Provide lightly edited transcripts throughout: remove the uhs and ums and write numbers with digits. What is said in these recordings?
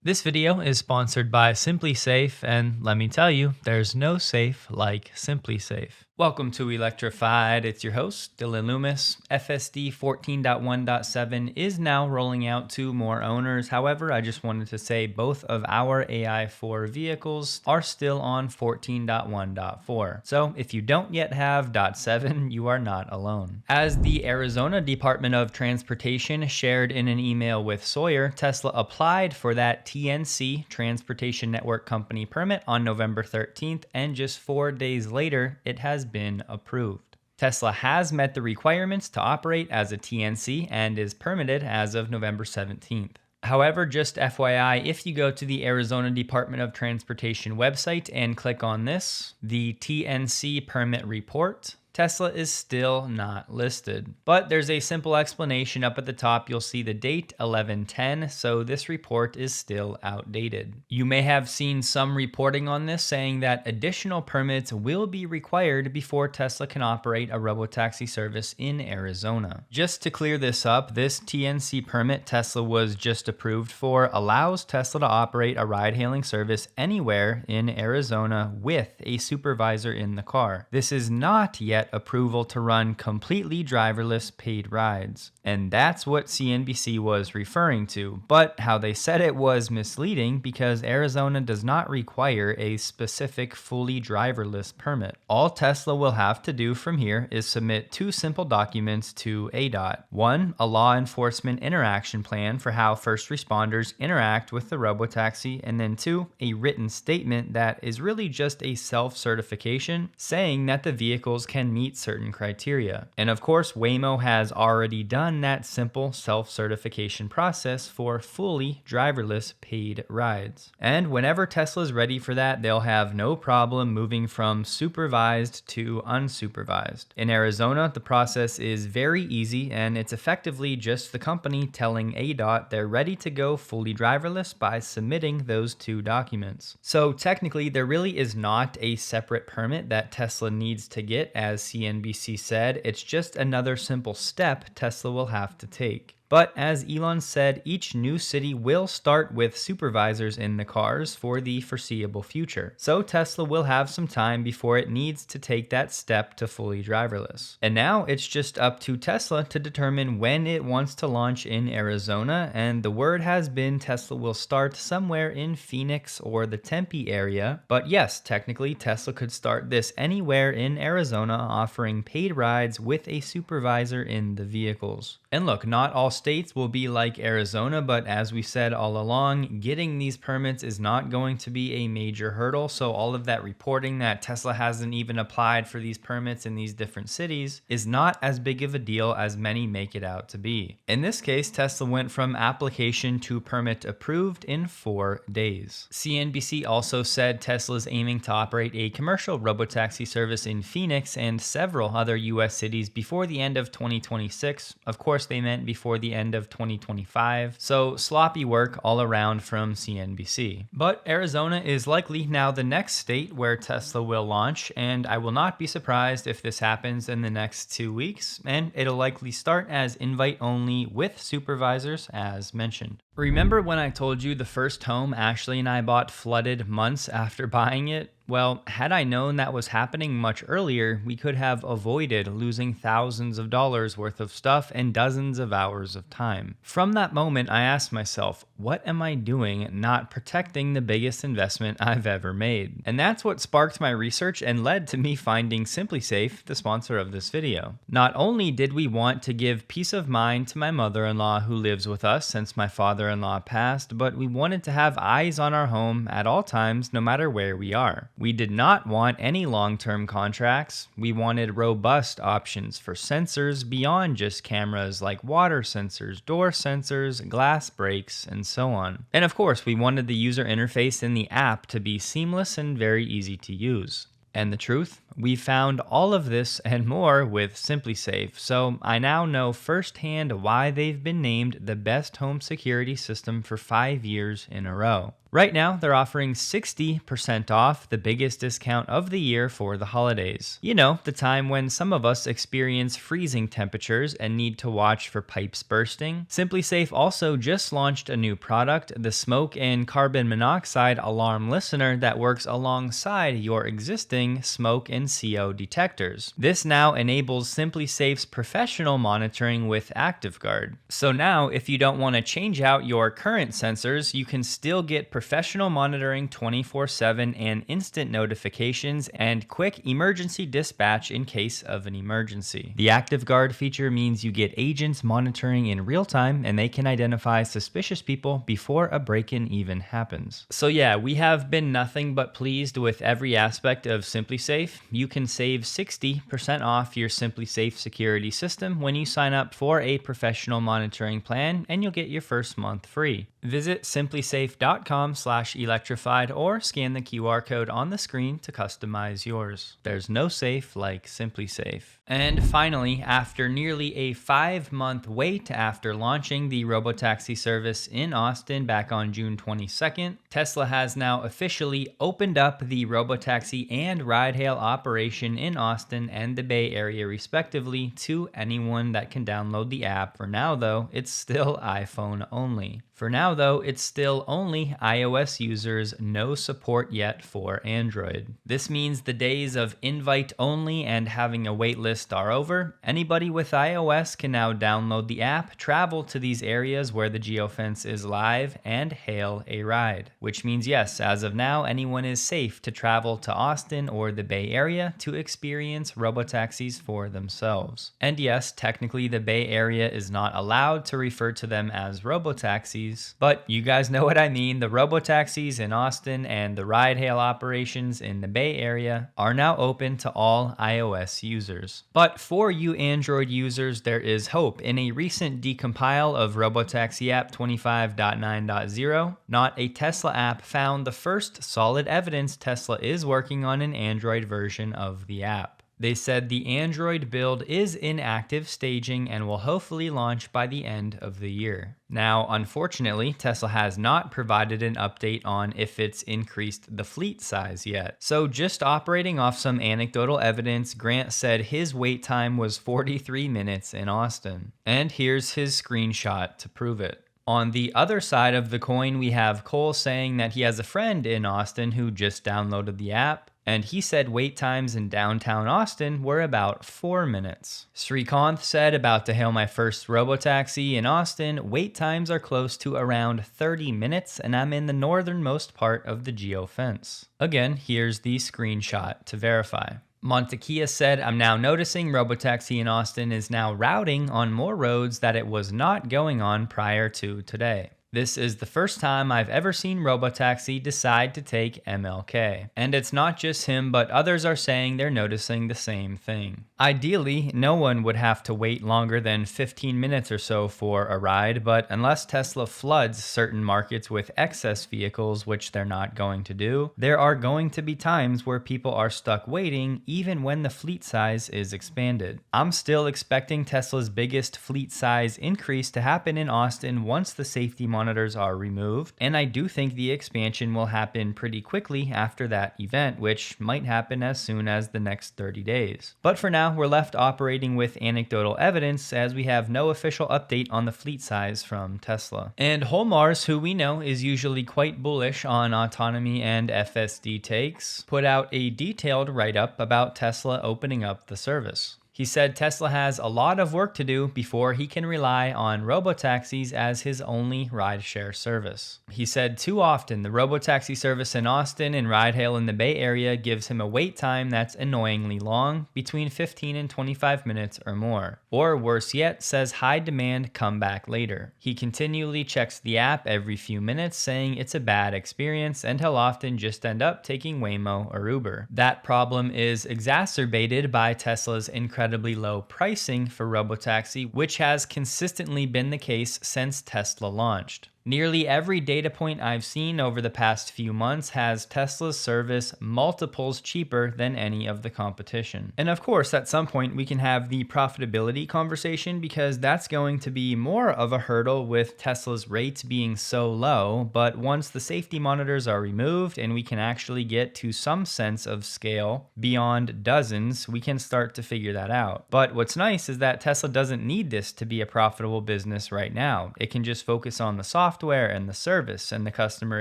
This video is sponsored by SimpliSafe, and let me tell you, there's no safe like SimpliSafe. Welcome to Electrified. It's your host, Dylan Loomis. FSD 14.1.7 is now rolling out to more owners. However, I just wanted to say both of our AI4 vehicles are still on 14.1.4. So if you don't yet have .7, you are not alone. As the Arizona Department of Transportation shared in an email with Sawyer, Tesla applied for that TNC Transportation Network Company permit on November 13th, and just 4 days later, it has been approved. Tesla has met the requirements to operate as a TNC and is permitted as of November 17th. However, just FYI, if you go to the Arizona Department of Transportation website and click on this, the TNC permit report, Tesla is still not listed. But there's a simple explanation up at the top. You'll see the date 11/10, so this report is still outdated. You may have seen some reporting on this saying that additional permits will be required before Tesla can operate a Robotaxi service in Arizona. Just to clear this up, this TNC permit Tesla was just approved for allows Tesla to operate a ride-hailing service anywhere in Arizona with a supervisor in the car. This is not yet approval to run completely driverless paid rides. And that's what CNBC was referring to, but how they said it was misleading because Arizona does not require a specific fully driverless permit. All Tesla will have to do from here is submit two simple documents to ADOT. One, a law enforcement interaction plan for how first responders interact with the Robotaxi, and then two, a written statement that is really just a self-certification saying that the vehicles can meet certain criteria. And of course, Waymo has already done that simple self-certification process for fully driverless paid rides. And whenever Tesla's ready for that, they'll have no problem moving from supervised to unsupervised. In Arizona, the process is very easy, and it's effectively just the company telling ADOT they're ready to go fully driverless by submitting those two documents. So technically, there really is not a separate permit that Tesla needs to get, as CNBC said. It's just another simple step Tesla will have to take. But as Elon said, each new city will start with supervisors in the cars for the foreseeable future. So Tesla will have some time before it needs to take that step to fully driverless. And now it's just up to Tesla to determine when it wants to launch in Arizona, and the word has been Tesla will start somewhere in Phoenix or the Tempe area. But yes, technically Tesla could start this anywhere in Arizona, offering paid rides with a supervisor in the vehicles. And look, not all states will be like Arizona, but as we said all along, getting these permits is not going to be a major hurdle. So all of that reporting that Tesla hasn't even applied for these permits in these different cities is not as big of a deal as many make it out to be. In this case, Tesla went from application to permit approved in 4 days. CNBC also said Tesla's aiming to operate a commercial robotaxi service in Phoenix and several other US cities before the end of 2026. Of course, they meant before the end of 2025, so sloppy work all around from CNBC. But Arizona is likely now the next state where Tesla will launch, and I will not be surprised if this happens in the next 2 weeks, and it'll likely start as invite only with supervisors as mentioned. Remember when I told you the first home Ashley and I bought flooded months after buying it? Well, had I known that was happening much earlier, we could have avoided losing thousands of dollars worth of stuff and dozens of hours of time. From that moment, I asked myself, what am I doing not protecting the biggest investment I've ever made? And that's what sparked my research and led to me finding SimpliSafe, the sponsor of this video. Not only did we want to give peace of mind to my mother-in-law who lives with us since my father-in-law passed, but we wanted to have eyes on our home at all times, no matter where we are. We did not want any long-term contracts. We wanted robust options for sensors beyond just cameras like water sensors, door sensors, glass breaks, and so on. And of course, we wanted the user interface in the app to be seamless and very easy to use. And the truth? We found all of this and more with SimpliSafe, so I now know firsthand why they've been named the best home security system for 5 years in a row. Right now, they're offering 60% off, the biggest discount of the year for the holidays. You know, the time when some of us experience freezing temperatures and need to watch for pipes bursting. SimpliSafe also just launched a new product, the smoke and carbon monoxide alarm listener that works alongside your existing smoke and CO detectors. This now enables SimpliSafe's professional monitoring with ActiveGuard. So now, if you don't want to change out your current sensors, you can still get professional monitoring 24/7 and instant notifications and quick emergency dispatch in case of an emergency. The ActiveGuard feature means you get agents monitoring in real time and they can identify suspicious people before a break-in even happens. So yeah, we have been nothing but pleased with every aspect of SimpliSafe. You can save 60% off your SimpliSafe security system when you sign up for a professional monitoring plan, and you'll get your first month free. Visit simplisafe.com/electrified or scan the QR code on the screen to customize yours. There's no safe like SimpliSafe. And finally, after nearly a 5-month wait after launching the Robotaxi service in Austin back on June 22nd, Tesla has now officially opened up the Robotaxi and ride-hail operation in Austin and the Bay Area respectively to anyone that can download the app. For now though, it's still iPhone only. For now though, it's still only iOS users, no support yet for Android. This means the days of invite only and having a wait list are over. Anybody with iOS can now download the app, travel to these areas where the geofence is live, and hail a ride. Which means yes, as of now, anyone is safe to travel to Austin or the Bay Area to experience robotaxis for themselves. And yes, technically the Bay Area is not allowed to refer to them as robotaxis, but you guys know what I mean. The robotaxis in Austin and the ride-hail operations in the Bay Area are now open to all iOS users. But for you Android users, there is hope. In a recent decompile of Robotaxi app 25.9.0, Not a Tesla app found the first solid evidence Tesla is working on an Android version of the app. They said the Android build is in active staging and will hopefully launch by the end of the year. Now, unfortunately, Tesla has not provided an update on if it's increased the fleet size yet. So just operating off some anecdotal evidence, Grant said his wait time was 43 minutes in Austin. And here's his screenshot to prove it. On the other side of the coin, we have Cole saying that he has a friend in Austin who just downloaded the app, and he said wait times in downtown Austin were about 4 minutes. Srikanth said, about to hail my first Robotaxi in Austin, wait times are close to around 30 minutes, and I'm in the northernmost part of the geofence. Again, here's the screenshot to verify. Montekia said, I'm now noticing Robotaxi in Austin is now routing on more roads that it was not going on prior to today. This is the first time I've ever seen Robotaxi decide to take MLK. And it's not just him, but others are saying they're noticing the same thing. Ideally, no one would have to wait longer than 15 minutes or so for a ride, but unless Tesla floods certain markets with excess vehicles, which they're not going to do, there are going to be times where people are stuck waiting even when the fleet size is expanded. I'm still expecting Tesla's biggest fleet size increase to happen in Austin once the safety monitors are removed, and I do think the expansion will happen pretty quickly after that event, which might happen as soon as the next 30 days. But for now, we're left operating with anecdotal evidence as we have no official update on the fleet size from Tesla. And Holmars, who we know is usually quite bullish on autonomy and FSD takes, put out a detailed write-up about Tesla opening up the service. He said Tesla has a lot of work to do before he can rely on robotaxis as his only rideshare service. He said too often the robotaxi service in Austin and ride-hail in the Bay Area gives him a wait time that's annoyingly long, between 15 and 25 minutes or more. Or worse yet, says high demand, come back later. He continually checks the app every few minutes saying it's a bad experience, and he'll often just end up taking Waymo or Uber. That problem is exacerbated by Tesla's incredibly low pricing for Robotaxi, which has consistently been the case since Tesla launched. Nearly every data point I've seen over the past few months has Tesla's service multiples cheaper than any of the competition. And of course, at some point we can have the profitability conversation, because that's going to be more of a hurdle with Tesla's rates being so low. But once the safety monitors are removed and we can actually get to some sense of scale beyond dozens, we can start to figure that out. But what's nice is that Tesla doesn't need this to be a profitable business right now. It can just focus on the software and the service and the customer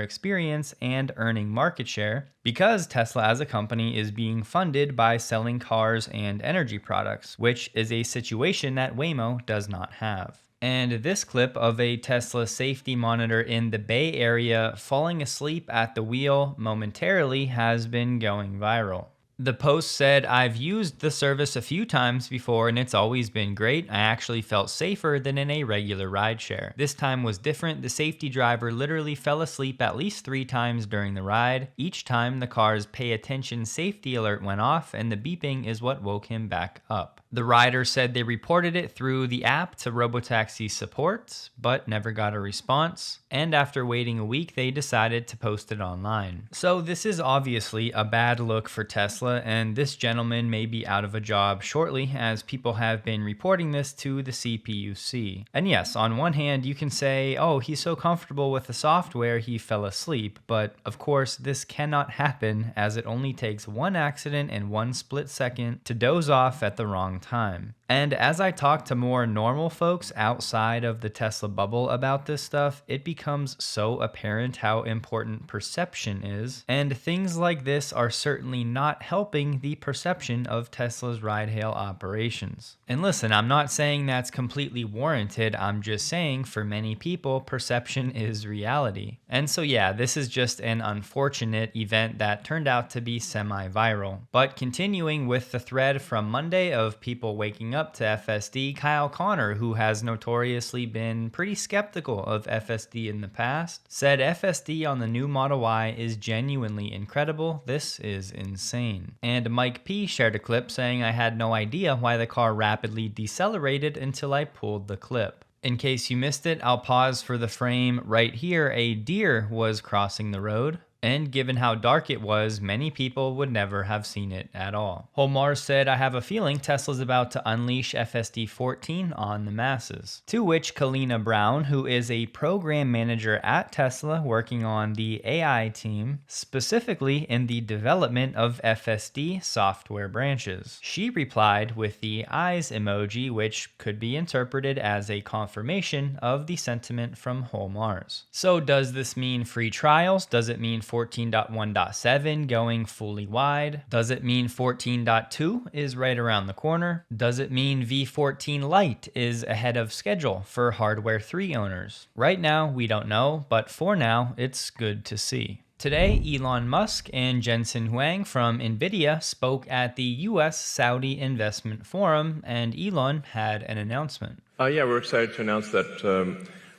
experience and earning market share, because Tesla as a company is being funded by selling cars and energy products, which is a situation that Waymo does not have. And this clip of a Tesla safety monitor in the Bay Area falling asleep at the wheel momentarily has been going viral. The post said, "I've used the service a few times before and it's always been great. I actually felt safer than in a regular rideshare. This time was different. The safety driver literally fell asleep at least 3 times during the ride. Each time the car's pay attention safety alert went off and the beeping is what woke him back up." The rider said they reported it through the app to Robotaxi support, but never got a response. And after waiting a week, they decided to post it online. So this is obviously a bad look for Tesla, and this gentleman may be out of a job shortly, as people have been reporting this to the CPUC. And yes, on one hand, you can say, oh, he's so comfortable with the software, he fell asleep. But of course, this cannot happen, as it only takes one accident and one split second to doze off at the wrong time. And as I talk to more normal folks outside of the Tesla bubble about this stuff, it becomes so apparent how important perception is. And things like this are certainly not helping the perception of Tesla's ride-hail operations. And listen, I'm not saying that's completely warranted. I'm just saying for many people, perception is reality. And so yeah, this is just an unfortunate event that turned out to be semi-viral. But continuing with the thread from Monday of people waking up to FSD, Kyle Connor, who has notoriously been pretty skeptical of FSD in the past, said FSD on the new Model Y is genuinely incredible. This is insane. And Mike P shared a clip saying, "I had no idea why the car rapidly decelerated until I pulled the clip." In case you missed it, I'll pause for the frame right here. A deer was crossing the road. And given how dark it was, many people would never have seen it at all. Holmar said, "I have a feeling Tesla's about to unleash FSD 14 on the masses." To which Kalina Brown, who is a program manager at Tesla working on the AI team, specifically in the development of FSD software branches, she replied with the eyes emoji, which could be interpreted as a confirmation of the sentiment from Holmar's. So does this mean free trials? Does it mean 14.1.7 going fully wide? Does it mean 14.2 is right around the corner? Does it mean V14 Lite is ahead of schedule for Hardware 3 owners? Right now, we don't know, but for now, it's good to see. Today, Elon Musk and Jensen Huang from NVIDIA spoke at the US Saudi Investment Forum, and Elon had an announcement. Yeah, we're excited to announce that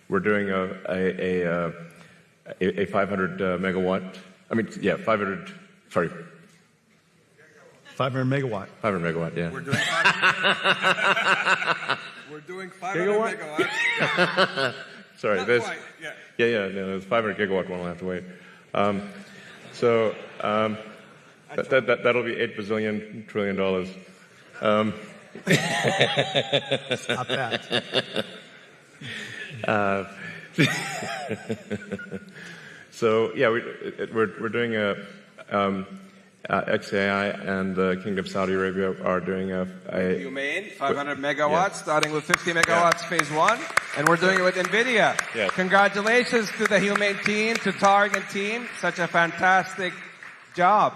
we're doing a 500 megawatt. 500 megawatt. 500 megawatt, yeah. We're doing 500 megawatts. Sorry, Not there's. quite, yeah. Yeah, no, there's 500 gigawatt one. We'll have to wait. That'll be $8 bazillion trillion. Stop that. So yeah, we're doing XAI, and the Kingdom of Saudi Arabia are doing a Humane, 500 megawatts, starting with 50 megawatts phase 1, and we're doing it with NVIDIA. Yes. Congratulations to the Humane team, to Targ and team. Such a fantastic job.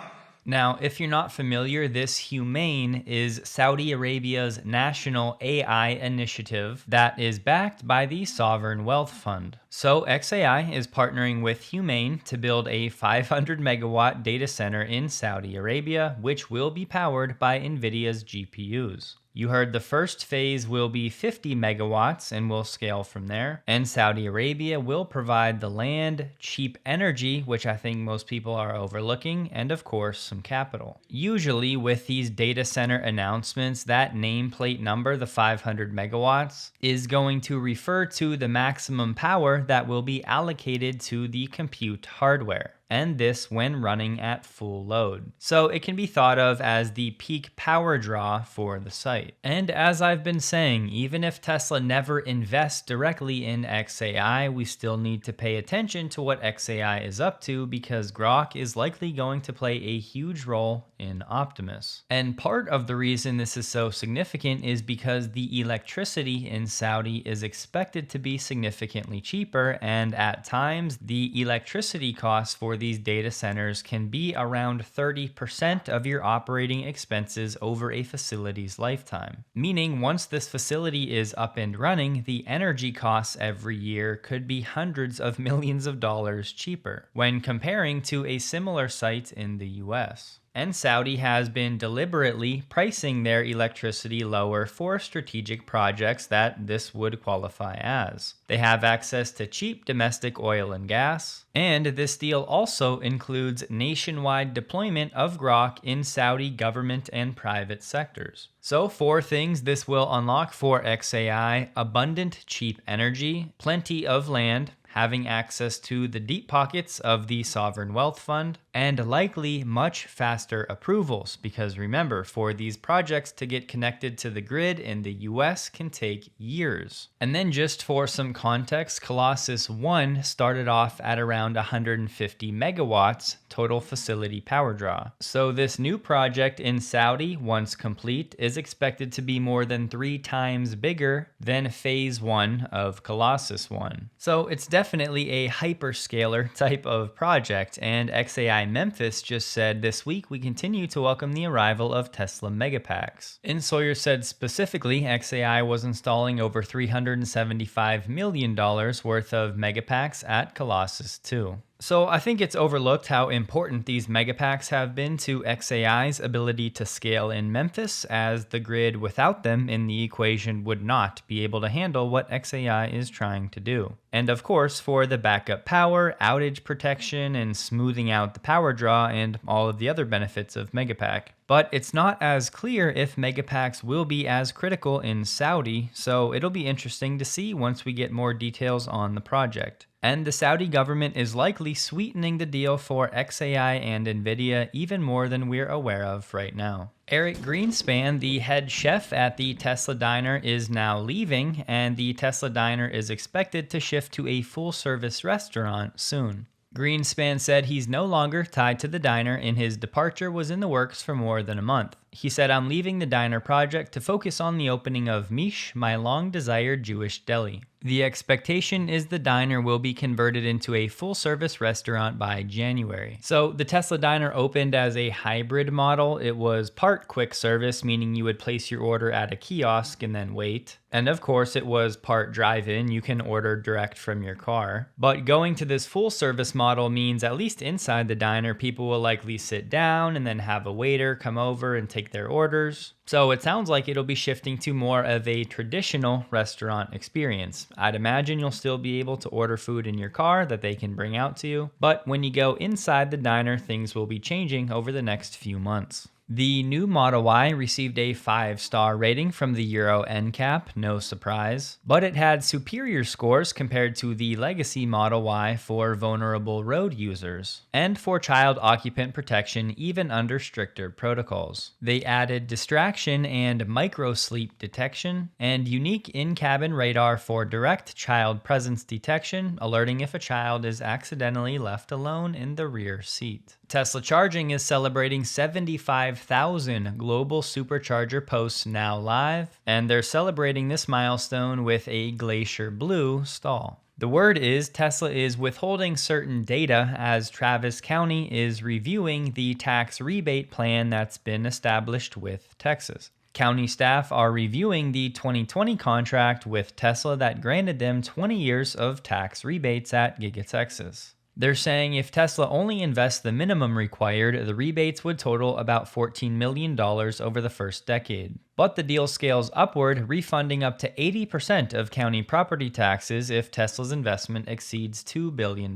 Now, if you're not familiar, this Humane is Saudi Arabia's national AI initiative that is backed by the Sovereign Wealth Fund. So XAI is partnering with Humane to build a 500 megawatt data center in Saudi Arabia, which will be powered by NVIDIA's GPUs. You heard the first phase will be 50 megawatts and will scale from there. And Saudi Arabia will provide the land, cheap energy, which I think most people are overlooking, and of course, some capital. Usually with these data center announcements, that nameplate number, the 500 megawatts, is going to refer to the maximum power of that will be allocated to the compute hardware, and this when running at full load. So it can be thought of as the peak power draw for the site. And as I've been saying, even if Tesla never invests directly in xAI, we still need to pay attention to what xAI is up to, because Grok is likely going to play a huge role in Optimus. And part of the reason this is so significant is because the electricity in Saudi is expected to be significantly cheaper, and at times the electricity costs for these data centers can be around 30% of your operating expenses over a facility's lifetime. Meaning once this facility is up and running, the energy costs every year could be hundreds of millions of dollars cheaper when comparing to a similar site in the US. And Saudi has been deliberately pricing their electricity lower for strategic projects that this would qualify as. They have access to cheap domestic oil and gas, and this deal also includes nationwide deployment of Grok in Saudi government and private sectors. So 4 things this will unlock for xAI: abundant cheap energy, plenty of land, having access to the deep pockets of the sovereign wealth fund, and likely much faster approvals, because remember, for these projects to get connected to the grid in the US can take years. And then just for some context, Colossus 1 started off at around 150 megawatts total facility power draw. So this new project in Saudi, once complete, is expected to be more than 3 times bigger than phase 1 of Colossus 1. So it's definitely a hyperscaler type of project, and xAI Memphis just said this week we continue to welcome the arrival of Tesla Megapacks. And Sawyer said specifically xAI was installing over $375 million worth of Megapacks at Colossus 2. So I think it's overlooked how important these megapacks have been to xAI's ability to scale in Memphis, as the grid without them in the equation would not be able to handle what xAI is trying to do. And of course, for the backup power, outage protection, and smoothing out the power draw, and all of the other benefits of Megapack. But it's not as clear if Megapacks will be as critical in Saudi, so it'll be interesting to see once we get more details on the project. And the Saudi government is likely sweetening the deal for xAI and Nvidia even more than we're aware of right now. Eric Greenspan, the head chef at the Tesla diner, is now leaving, and the Tesla diner is expected to shift to a full-service restaurant soon. Greenspan said he's no longer tied to the diner, and his departure was in the works for more than a month. He said, "I'm leaving the diner project to focus on the opening of Mish, my long-desired Jewish deli. The expectation is the diner will be converted into a full-service restaurant by January." So the Tesla diner opened as a hybrid model. It was part quick service, meaning you would place your order at a kiosk and then wait. And of course, it was part drive-in. You can order direct from your car. But going to this full-service model means, at least inside the diner, people will likely sit down and then have a waiter come over and take their orders. So it sounds like it'll be shifting to more of a traditional restaurant experience. I'd imagine you'll still be able to order food in your car that they can bring out to you, but when you go inside the diner, things will be changing over the next few months. The new Model Y received a 5-star rating from the Euro NCAP, no surprise, but it had superior scores compared to the legacy Model Y for vulnerable road users, and for child occupant protection even under stricter protocols. They added distraction and micro-sleep detection, and unique in-cabin radar for direct child presence detection, alerting if a child is accidentally left alone in the rear seat. Tesla Charging is celebrating 75,000 global supercharger posts now live, and they're celebrating this milestone with a Glacier Blue stall. The word is Tesla is withholding certain data as Travis County is reviewing the tax rebate plan that's been established with Texas. County staff are reviewing the 2020 contract with Tesla that granted them 20 years of tax rebates at Giga Texas. They're saying if Tesla only invests the minimum required, the rebates would total about $14 million over the first decade. But the deal scales upward, refunding up to 80% of county property taxes if Tesla's investment exceeds $2 billion.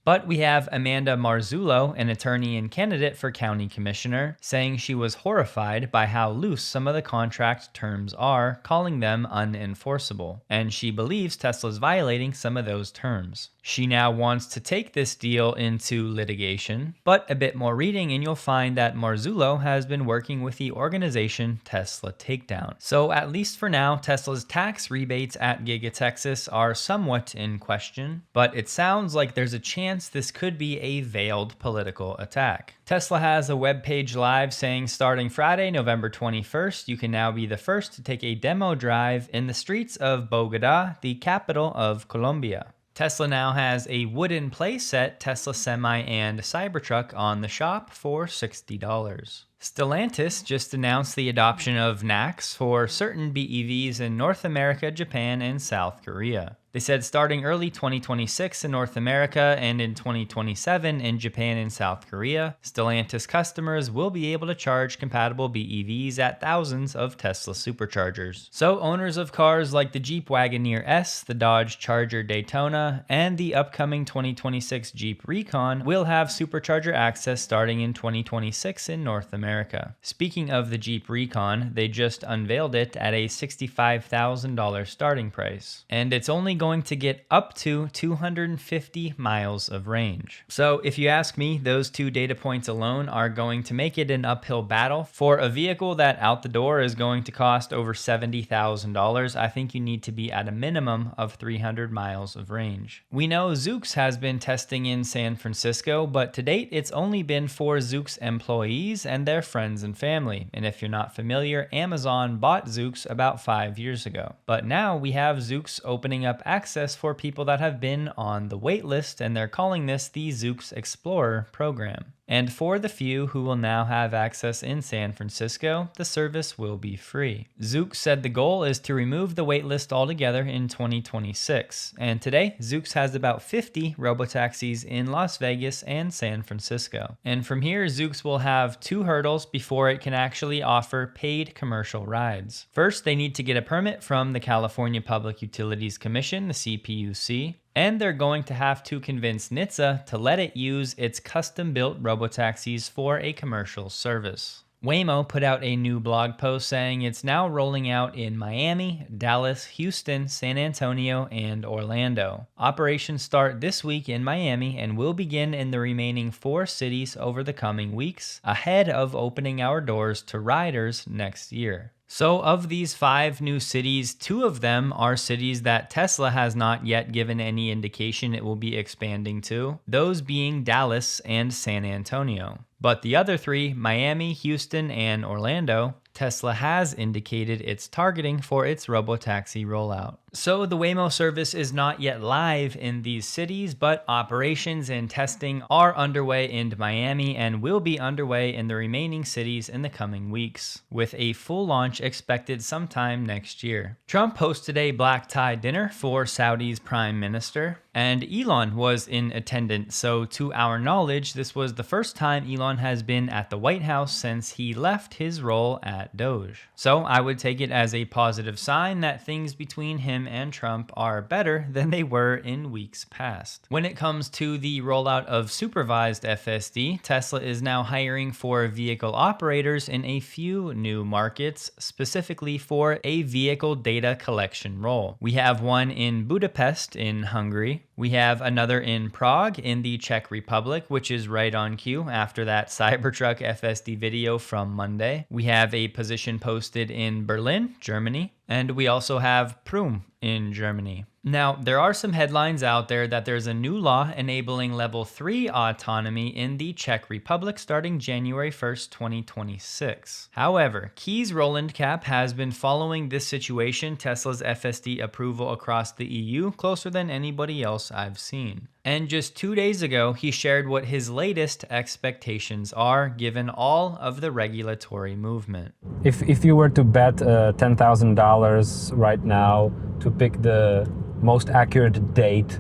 But we have Amanda Marzullo, an attorney and candidate for county commissioner, saying she was horrified by how loose some of the contract terms are, calling them unenforceable. And she believes Tesla's violating some of those terms. She now wants to take this deal into litigation, but a bit more reading and you'll find that Marzullo has been working with the organization Tesla Takedown. So at least for now, Tesla's tax rebates at Giga Texas are somewhat in question, but it sounds like there's a chance this could be a veiled political attack. Tesla has a webpage live saying starting Friday, November 21st, you can now be the first to take a demo drive in the streets of Bogota, the capital of Colombia. Tesla now has a wooden playset Tesla Semi and Cybertruck on the shop for $60. Stellantis just announced the adoption of NACS for certain BEVs in North America, Japan, and South Korea. They said starting early 2026 in North America and in 2027 in Japan and South Korea, Stellantis customers will be able to charge compatible BEVs at thousands of Tesla superchargers. So owners of cars like the Jeep Wagoneer S, the Dodge Charger Daytona, and the upcoming 2026 Jeep Recon will have supercharger access starting in 2026 in North America. Speaking of the Jeep Recon, they just unveiled it at a $65,000 starting price, and it's only going to get up to 250 miles of range. So if you ask me, those two data points alone are going to make it an uphill battle. For a vehicle that out the door is going to cost over $70,000, I think you need to be at a minimum of 300 miles of range. We know Zoox has been testing in San Francisco, but to date it's only been for Zoox employees and their friends and family. And if you're not familiar, Amazon bought Zoox about 5 years ago. But now we have Zoox opening up access for people that have been on the wait list, and they're calling this the Zoox Explorer program. And for the few who will now have access in San Francisco, the service will be free. Zoox said the goal is to remove the waitlist altogether in 2026. And today, Zoox has about 50 Robotaxis in Las Vegas and San Francisco. And from here, Zoox will have 2 hurdles before it can actually offer paid commercial rides. First, they need to get a permit from the California Public Utilities Commission, the CPUC. And they're going to have to convince NHTSA to let it use its custom-built robotaxis for a commercial service. Waymo put out a new blog post saying it's now rolling out in Miami, Dallas, Houston, San Antonio, and Orlando. Operations start this week in Miami and will begin in the remaining 4 cities over the coming weeks, ahead of opening our doors to riders next year. So of these 5 new cities, 2 of them are cities that Tesla has not yet given any indication it will be expanding to, those being Dallas and San Antonio. But the other 3, Miami, Houston, and Orlando, Tesla has indicated it's targeting for its Robotaxi rollout. So the Waymo service is not yet live in these cities, but operations and testing are underway in Miami and will be underway in the remaining cities in the coming weeks, with a full launch expected sometime next year. Trump hosted a black tie dinner for Saudi's prime minister, and Elon was in attendance, so to our knowledge, this was the first time Elon has been at the White House since he left his role at Doge. So I would take it as a positive sign that things between him and Trump are better than they were in weeks past. When it comes to the rollout of supervised FSD, Tesla is now hiring for vehicle operators in a few new markets, specifically for a vehicle data collection role. We have one in Budapest in Hungary. We have another in Prague in the Czech Republic, which is right on cue after that Cybertruck FSD video from Monday. We have a position posted in Berlin, Germany, and we also have Prüm in Germany. Now, there are some headlines out there that there's a new law enabling level 3 autonomy in the Czech Republic starting January 1st, 2026. However, Keys Rolandcap has been following this situation, Tesla's FSD approval across the EU, closer than anybody else I've seen. And just 2 days ago, he shared what his latest expectations are given all of the regulatory movement. If you were to bet $10,000 right now to pick the most accurate date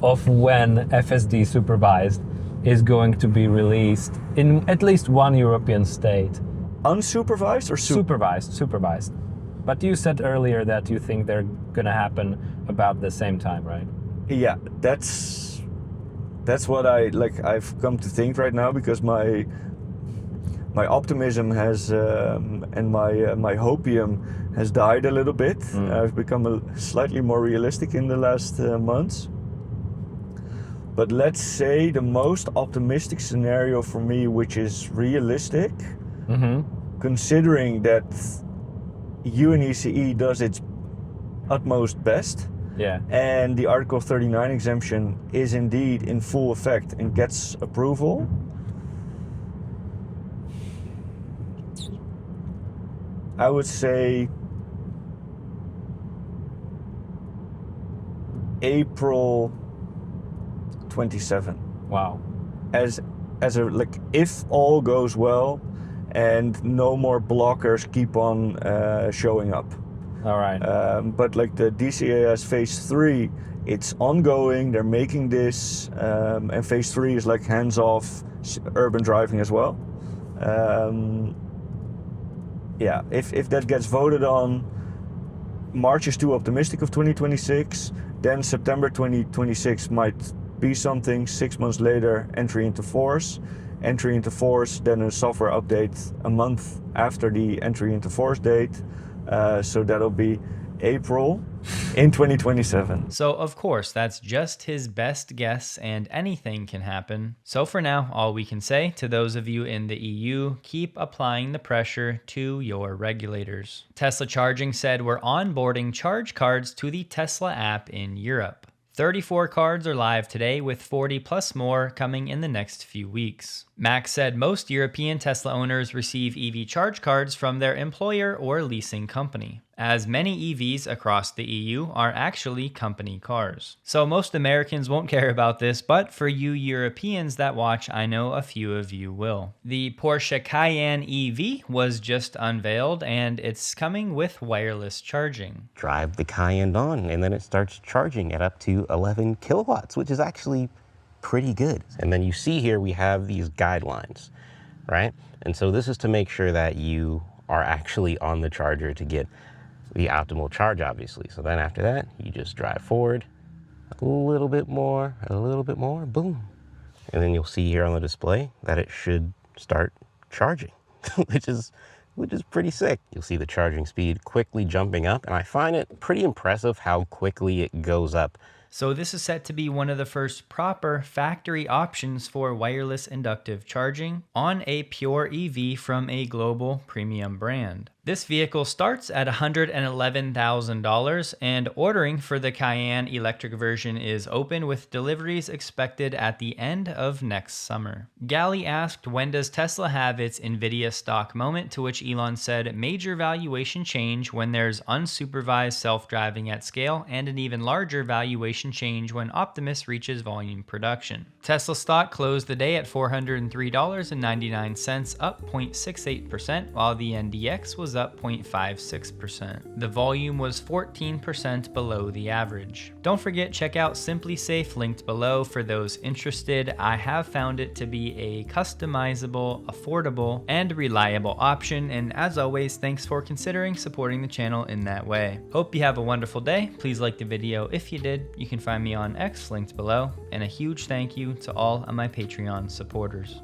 of when FSD supervised is going to be released in at least one European state, Unsupervised or Supervised. But you said earlier that you think they're gonna happen about the same time, right? Yeah, that's what I've come to think right now, because my optimism has and my hopium has died a little bit. I've become slightly more realistic in the last months. But let's say the most optimistic scenario for me, which is realistic, considering that UNECE does its utmost best, and the Article 39 exemption is indeed in full effect and gets approval, I would say April 27. Wow. As if all goes well and no more blockers keep on showing up. All right. But like the DCAS phase 3, it's ongoing. They're making this, and phase 3 is like hands-off urban driving as well. Yeah, if that gets voted on, March is too optimistic of 2026. Then September 2026 might be something. 6 months later, entry into force, then a software update a month after the entry into force date. So that'll be April in 2027. So of course, that's just his best guess and anything can happen. So for now, all we can say to those of you in the EU, keep applying the pressure to your regulators. Tesla Charging said we're onboarding charge cards to the Tesla app in Europe. 34 cards are live today, with 40 plus more coming in the next few weeks. Max said most European Tesla owners receive EV charge cards from their employer or leasing company, as many EVs across the EU are actually company cars. So most Americans won't care about this, but for you Europeans that watch, I know a few of you will. The Porsche Cayenne EV was just unveiled, and it's coming with wireless charging. Drive the Cayenne on, and then it starts charging at up to 11 kilowatts, which is actually pretty good. And then you see here we have these guidelines, right? And so this is to make sure that you are actually on the charger to get the optimal charge, obviously. So then after that, you just drive forward a little bit more, boom. And then you'll see here on the display that it should start charging, which is pretty sick. You'll see the charging speed quickly jumping up, and I find it pretty impressive how quickly it goes up. So this is set to be one of the first proper factory options for wireless inductive charging on a pure EV from a global premium brand. This vehicle starts at $111,000, and ordering for the Cayenne electric version is open, with deliveries expected at the end of next summer. Galley asked, when does Tesla have its NVIDIA stock moment? To which Elon said, major valuation change when there's unsupervised self-driving at scale, and an even larger valuation change when Optimus reaches volume production. Tesla stock closed the day at $403.99, up 0.68%, while the NDX was up 0.56%. The volume was 14% below the average. Don't forget, check out SimpliSafe, linked below, for those interested. I have found it to be a customizable, affordable, and reliable option, and as always, thanks for considering supporting the channel in that way. Hope you have a wonderful day. Please like the video if you did. You can find me on X, linked below, and a huge thank you to all of my Patreon supporters.